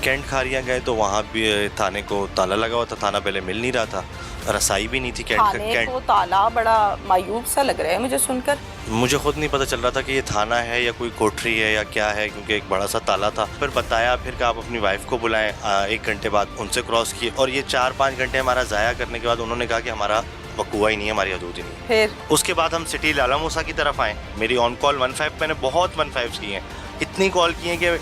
Cantt Kharian गए तो वहाँ भी थाने को ताला लगा हुआ था। थाना पहले मिल नहीं रहा था, रसाई भी नहीं थी। थाने को ताला बड़ा मायूब सा लग रहा है मुझे सुनकर। मुझे खुद नहीं पता चल रहा था कि ये थाना है या कोई कोठरी है या क्या है, क्योंकि एक बड़ा सा ताला था। फिर बताया फिर कि आप अपनी वाइफ को बुलाएं। 1 घंटे बाद उनसे क्रॉस किए और ये 4-5 घंटे हमारा ज़ाया करने के बाद उन्होंने कहा कि हमारा वकूआ ही नहीं है, हमारी हदूद ही नहीं है। फिर उसके बाद हम सिटी लाला मूसा की तरफ आए। मेरी ऑन कॉल 15 मैंने बहुत 15 की हैं, इतनी कॉल की हैं कि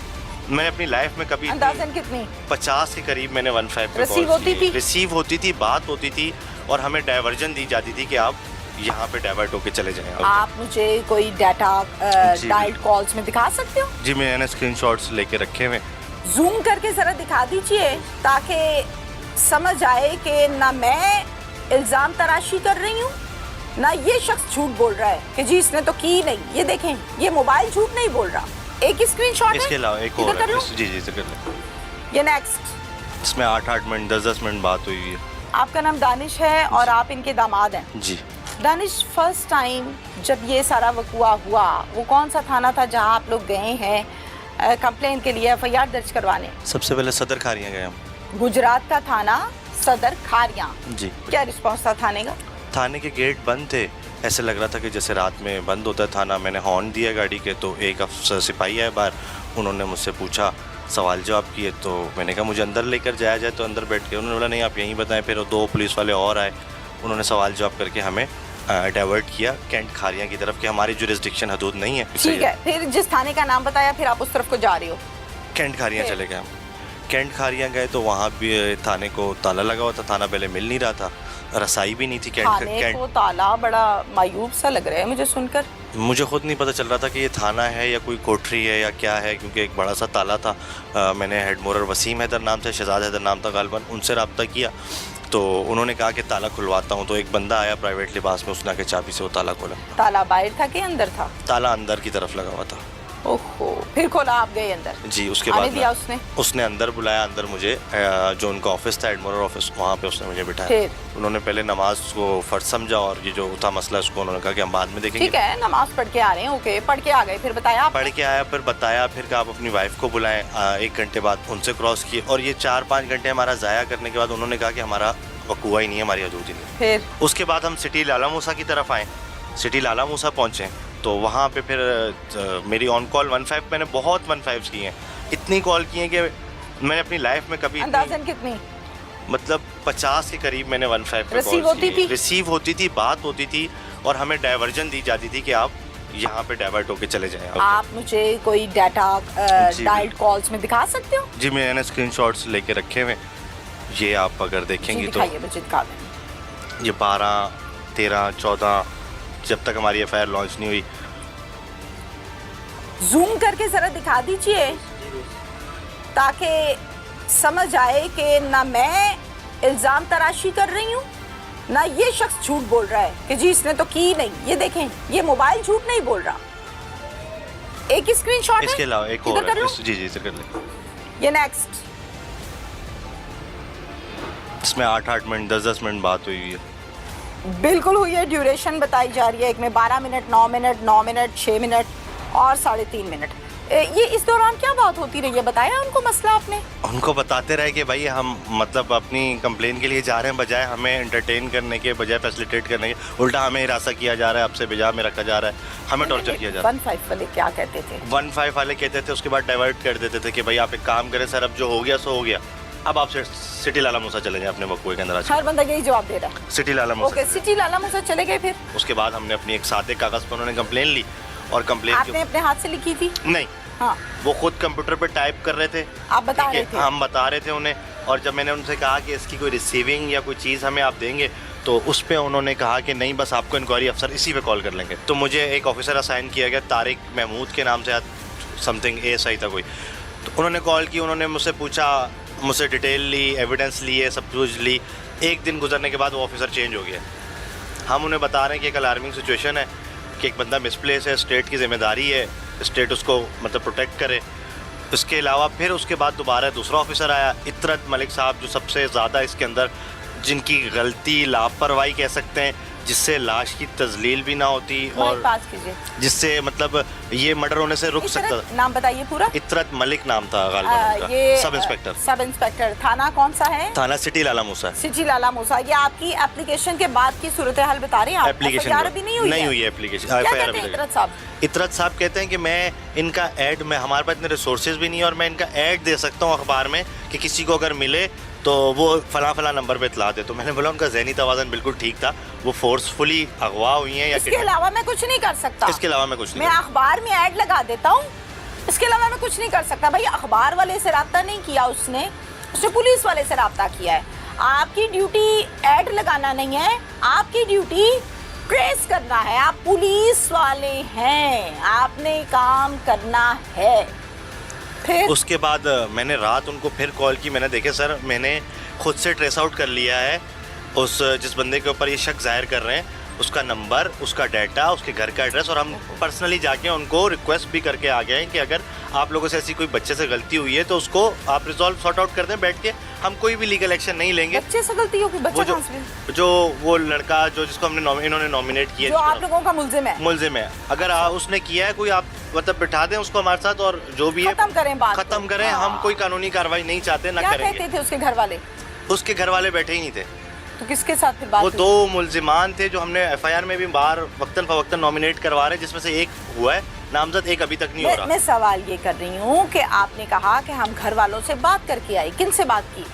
मैंने अपनी लाइफ में कभी अंदाज़न कितनी 50 के करीब मैंने 15 पे रिसीव होती थी? रिसीव होती थी, बात होती थी और हमें डाइवर्जन दी जाती थी कि आप यहाँ पे डाइवर्ट होके चले जाएं। आप मुझे कोई डाटा डायल्ड कॉल्स में दिखा सकते हो? जी मैंने स्क्रीनशॉट्स लेके रखे हुए। जूम करके जरा दिखा दीजिए ताकि समझ आए कि ना मैं इल्जाम तराशी कर रही हूँ ना ये शख्स झूठ बोल रहा है कि जी इसने तो की नहीं। ये देखें, ये मोबाइल झूठ नहीं बोल रहा। एक स्क्रीनशॉट है, इसके अलावा एक और है। जी जी कर लें। ये नेक्स्ट। इसमें 8-8 मिनट 10-10 मिनट बात हुई है। आपका नाम दानिश है और आप इनके दामाद हैं। जी दानिश, फर्स्ट टाइम जब ये सारा वकुआ हुआ वो कौन सा थाना था जहाँ आप लोग गए हैं कंप्लेन के लिए, FIR दर्ज करवाने? सबसे पहले सदर खारियाँ गए हम। गुजरात का थाना सदर खारियाँ। जी। क्या रिस्पॉन्स था थाने का? थाने के गेट बंद थे, ऐसे लग रहा था कि जैसे रात में बंद होता है थाना। मैंने हॉर्न दिया गाड़ी के तो एक अफसर सिपाही आए बाहर, उन्होंने मुझसे पूछा, सवाल जवाब किए तो मैंने कहा मुझे अंदर लेकर जाया जाए तो अंदर बैठ के। उन्होंने बोला नहीं आप यहीं बताएं। फिर 2 पुलिस वाले और आए, उन्होंने सवाल जवाब करके हमें डाइवर्ट किया कैंट खारियाँ की तरफ कि हमारी जुरिस्डिक्शन हदूद नहीं है। ठीक है, फिर जिस थाने का नाम बताया फिर आप उस तरफ को जा रहे हो? कैंट खारियाँ चले गए हम। कैंट खारियाँ गए तो वहाँ भी थाने को ताला लगा हुआ था। थाना पहले मिल नहीं रहा था, रसाई भी नहीं थी। थाने को ताला बड़ा मायूब सा लग रहा है मुझे सुनकर। मुझे खुद नहीं पता चल रहा था कि ये थाना है या कोई कोठरी है या क्या है, क्योंकि एक बड़ा सा ताला था। मैंने हेड मोरर वसीम हैदर नाम था, शहजाद हैदर नाम था गालिबन, उनसे रब्ता किया तो उन्होंने कहा कि ताला खुलवाता हूँ। तो एक बंदा आया प्राइवेट लिबास में, उसने आके चाबी से वो ताला खोला। ताला बाहर था कि अंदर था? ताला अंदर की तरफ लगा हुआ था। ओहो, फिर खोला, आप गए अंदर? जी। उसके आने बाद दिया उसने अंदर बुलाया। अंदर मुझे जो उनका ऑफिस था एडमोरर ऑफिस, वहाँ पे उसने मुझे बिठाया। फिर उन्होंने पहले नमाज को फर्ज समझा और ये जो था मसला उसको उन्होंने कहा कि हम बाद में देखेंगे। ठीक है, नमाज पढ़ के आ रहे हैं। ओके, पढ़ के आ गए, फिर बताया? पढ़ के आया, फिर बताया फिर कि आप अपनी वाइफ को बुलाएं। 1 घंटे बाद उनसे क्रॉस किए और ये 4-5 घंटे हमारा ज़ाया करने के बाद उन्होंने कहा कि हमारा वकूआ ही नहीं है, हमारी हदूद ही नहीं है। फिर उसके बाद हम सिटी लाला मूसा की तरफ आए। सिटी लाला मूसा पहुँचे तो वहाँ पे फिर मेरी ऑन कॉल 15 मैंने बहुत 15 की हैं, इतनी कॉल की हैं कि मैंने अपनी लाइफ में कभी अंदाज़न कितनी? मतलब 50 के करीब मैंने 15 रिसीव होती थी? रिसीव होती थी, बात होती थी और हमें डाइवर्जन दी जाती थी कि आप यहाँ पे डाइवर्ट होके चले जाएं। आप मुझे कोई डाटा डायल्ड कॉल्स में दिखा सकते हो? जी मैंने स्क्रीनशॉट्स लेके रखे हुए, ये आप अगर देखेंगे तो दिखाइए मुझे, दिखा दें। ये 12, 13, 14 जब तक हमारी FIR लॉन्च नहीं हुई। जूम करके जरा दिखा दीजिए ताकि समझ आए कि ना मैं इल्जाम तराशी कर रही हूँ ना ये शख्स झूठ बोल रहा है कि जी इसने तो की नहीं। ये देखें, ये मोबाइल झूठ नहीं बोल रहा। एक स्क्रीनशॉट है, इसके अलावा एक और है। जी जी कर लें। ये नेक्स्ट। इसमें 8-8 मिनट 10-10 मिनट बात हुई है। बिल्कुल हुई है, ड्यूरेशन बताई जा रही है। एक में 12 मिनट, 9 मिनट, 9 मिनट, 6 मिनट और 3.5 मिनट। ये इस दौरान क्या बात होती रही है? बताया उनको मसला आपने? उनको बताते रहे कि भाई हम मतलब अपनी कंप्लेन के लिए जा रहे हैं, बजाय हमें एंटरटेन करने के, बजाय फैसिलिटेट करने के, उल्टा हमें हिरासत किया जा रहा है, आपसे बेजा में रखा जा रहा है, हमें टॉर्चर किया जा रहा है। 15 वाले क्या कहते थे? 15 वाले कहते थे, उसके बाद डाइवर्ट कर देते थे कि भाई आप एक काम करें सर, अब जो हो गया सो हो गया, अब आप सिटी लाला मूसा चले जाएं अपने वकूए के अंदर। हर बंदा यही जवाब दे रहा है, सिटी लाला मूसा। ओके, सिटी लाला मूसा चले गए। फिर उसके बाद हमने अपनी एक सादे कागज पर उन्होंने कंप्लेन ली और कंप्लेन आपने अपने हाथ से लिखी थी? नहीं, हाँ, वो खुद कंप्यूटर पे टाइप कर रहे थे। आप बता रहे थे? हम बता रहे थे उन्हें। और जब मैंने उनसे कहा कि इसकी कोई रिसीविंग या कोई चीज़ हमें आप देंगे तो उस पर उन्होंने कहा कि नहीं, बस आपको इंक्वायरी अफसर इसी पे कॉल कर लेंगे। तो मुझे एक ऑफिसर असाइन किया गया, तारिक महमूद के नाम से, समथिंग ASI था कोई। तो उन्होंने कॉल की, उन्होंने मुझसे पूछा, मुझसे डिटेल ली, एविडेंस लिए, सब कुछ ली। 1 दिन गुजरने के बाद वो ऑफिसर चेंज हो गया। हम उन्हें बता रहे हैं कि एक अलार्मिंग सिचुएशन है कि एक बंदा मिसप्लेस है, स्टेट की जिम्मेदारी है, स्टेट उसको मतलब प्रोटेक्ट करे। इसके अलावा फिर उसके बाद दोबारा दूसरा ऑफिसर आया, इतरत मलिक साहब, जो सबसे ज़्यादा इसके अंदर जिनकी गलती, लापरवाही कह सकते हैं, जिससे लाश की तजलील भी ना होती माइक और पास कीजिए। जिससे मतलब ये मर्डर होने से रुक सकता इतरत था। नाम बताइए पूरा। इतरत मलिक नाम था गालिबन उनका, ये सब इंस्पेक्टर। Sub inspector. थाना कौन सा है? थाना सिटी लाला मूसा। सिटी लाला मूसा। ये आपकी एप्लीकेशन के बाद की सूरत हाल बता रहे हैं आप? एप्लीकेशन FIR अभी नहीं हुई है एप्लीकेशन। क्या कहते हैं इतरत साहब? इतरत साहब कहते हैं कि मैं इनका ऐड में, हमारे पास इतने रिसोर्सेज भी नहीं है और मैं इनका ऐड दे सकता हूँ अखबार में कि किसी को अगर मिले तो वो फला फला नंबर पे इतला दे। तो मैंने बोला उनका ज़हनी तवाज़न बिल्कुल ठीक था, वो फोर्सफुली अगवा हुई हैं या इसके अलावा मैं कुछ नहीं कर सकता। इसके अलावा मैं कुछ नहीं मैं अखबार में ऐड लगा देता हूँ, इसके अलावा मैं कुछ नहीं कर सकता। भाई अखबार वाले से रब्ता नहीं किया उसने पुलिस वाले से रब्ता किया है। आपकी ड्यूटी ऐड लगाना नहीं है, आपकी ड्यूटी ट्रेस करना है। आप पुलिस वाले हैं, आपने काम करना है। फिर उसके बाद मैंने रात उनको फिर कॉल की। मैंने देखे सर, मैंने खुद से ट्रेस आउट कर लिया है उस जिस बंदे के ऊपर ये शक जाहिर कर रहे हैं, उसका नंबर, उसका डाटा, उसके घर का एड्रेस, और हम पर्सनली जाके उनको रिक्वेस्ट भी करके आ गए हैं कि अगर आप लोगों से ऐसी कोई बच्चे से गलती हुई है तो उसको आप रिजॉल्व सॉर्ट आउट कर दें बैठ के। हम कोई भी लीगल एक्शन नहीं लेंगे। बच्चे से गलती होगी? बच्चा कहाँ से? जो वो लड़का जो जिसको हमने इन्होंने नॉमिनेट किया, जो आप लोगों का मुल्जिम है। मुल्जिम है, अगर उसने किया है कोई, आप मतलब बिठा दें उसको हमारे साथ और जो भी है खत्म करें बात, खत्म करें। हम कोई कानूनी कार्रवाई नहीं चाहते, ना क्या करेंगे। कहते थे उसके घर वाले? उसके घर वाले बैठे ही नहीं थे। तो किसके साथ फिर बात वो हुई? दो मुल्जिमान थे जो हमने FIR में भी बाहर वक्तन फवक्तन नॉमिनेट करवा रहे हैं, जिसमें से एक हुआ है नामजद, एक अभी तक नहीं हो रहा। मैं सवाल ये कर रही हूँ कि आपने कहा कि हम घर वालों से बात करके आए, किन से बात की?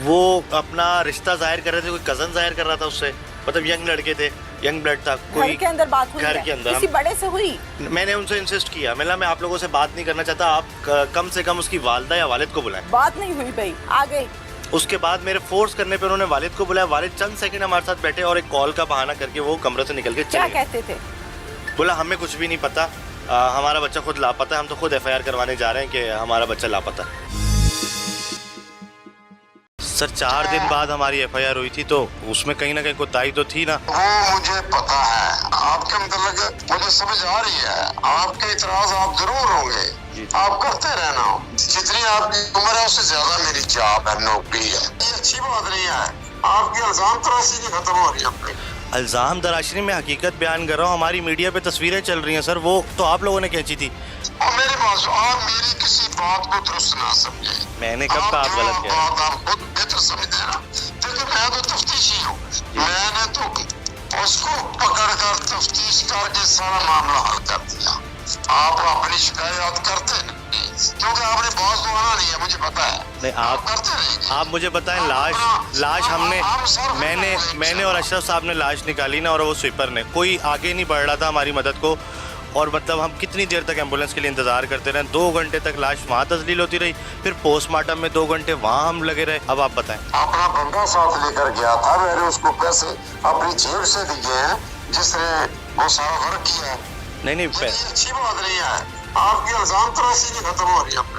वो अपना रिश्ता जाहिर कर रहे थे, कोई कजन जाहिर कर रहा था उससे, मतलब यंग लड़के थे, यंग ब्लड था। घर के अंदर बात हुई? घर के अंदर किसी बड़े से हुई? मैंने उनसे इंसिस्ट किया, मैं आप लोगों से बात नहीं करना चाहता, आप कम से कम उसकी वालदा या वालिद को बुलाएं। बात नहीं हुई भाई, आ गई। उसके बाद मेरे फोर्स करने पे उन्होंने वालिद को बुलाया। वालिद चंद सेकंड हमारे साथ बैठे और एक कॉल का बहाना करके वो कमरे से निकल के क्या चले गए। कहते थे? बोला हमें कुछ भी नहीं पता, हमारा बच्चा खुद लापता है, हम तो खुद FIR करवाने जा रहे हैं कि हमारा बच्चा लापता है। सर 4 दिन बाद हमारी FIR हुई थी, तो उसमें कहीं ना कहीं कोताही तो थी ना। वो मुझे पता है, आपके मतलब मुझे समझ आ रही है, आपके इतराज आप जरूर होंगे, आप करते रहना। जितनी आपकी उम्र है उससे ज्यादा मेरी जॉब है, नौकरी है, ये अच्छी बात नहीं है। आपकी इल्जाम तराशी नहीं खत्म हो रही है अपनी। इल्जाम दराशनी में हकीकत बयान कर रहा हूँ। हमारी मीडिया पे तस्वीरें चल रही हैं सर, वो तो आप लोगों ने खींची थी। और मेरे पास आप मेरी किसी बात को दुरुस्त ना समझे। मैंने कब कहा आप गलत कह रहे हैं? बात आप खुद बेहतर समझते हैं ना। देखो मैं तो तफ्तीशी हूँ, मैंने तो उसको पकड़ कर तफ्तीश करके सारा मामला हल कर दिया। आप अपनी शिकायत करते नहीं, क्योंकि आपने बहुत तो आना नहीं है, मुझे पता है। नहीं, आप करते रहेंगे। आप मुझे बताएं, लाश हमने मैंने और अशरफ साहब ने लाश निकाली ना, और वो स्वीपर ने, कोई आगे नहीं बढ़ रहा था हमारी मदद को। और मतलब हम कितनी देर तक एम्बुलेंस के लिए इंतजार करते रहे? 2 घंटे तक लाश वहाँ तस्लील होती रही, फिर पोस्टमार्टम में 2 घंटे वहाँ हम लगे रहे। अब आप बताएं। अपना बंदा साथ लेकर गया था, मैंने उसको पैसे अपनी जेब से दिए हैं, जिसने वो सारा वर्क किया है। नहीं ये अच्छी बात नहीं है। आपकी इल्जाम तराशी नहीं खत्म हो रही है।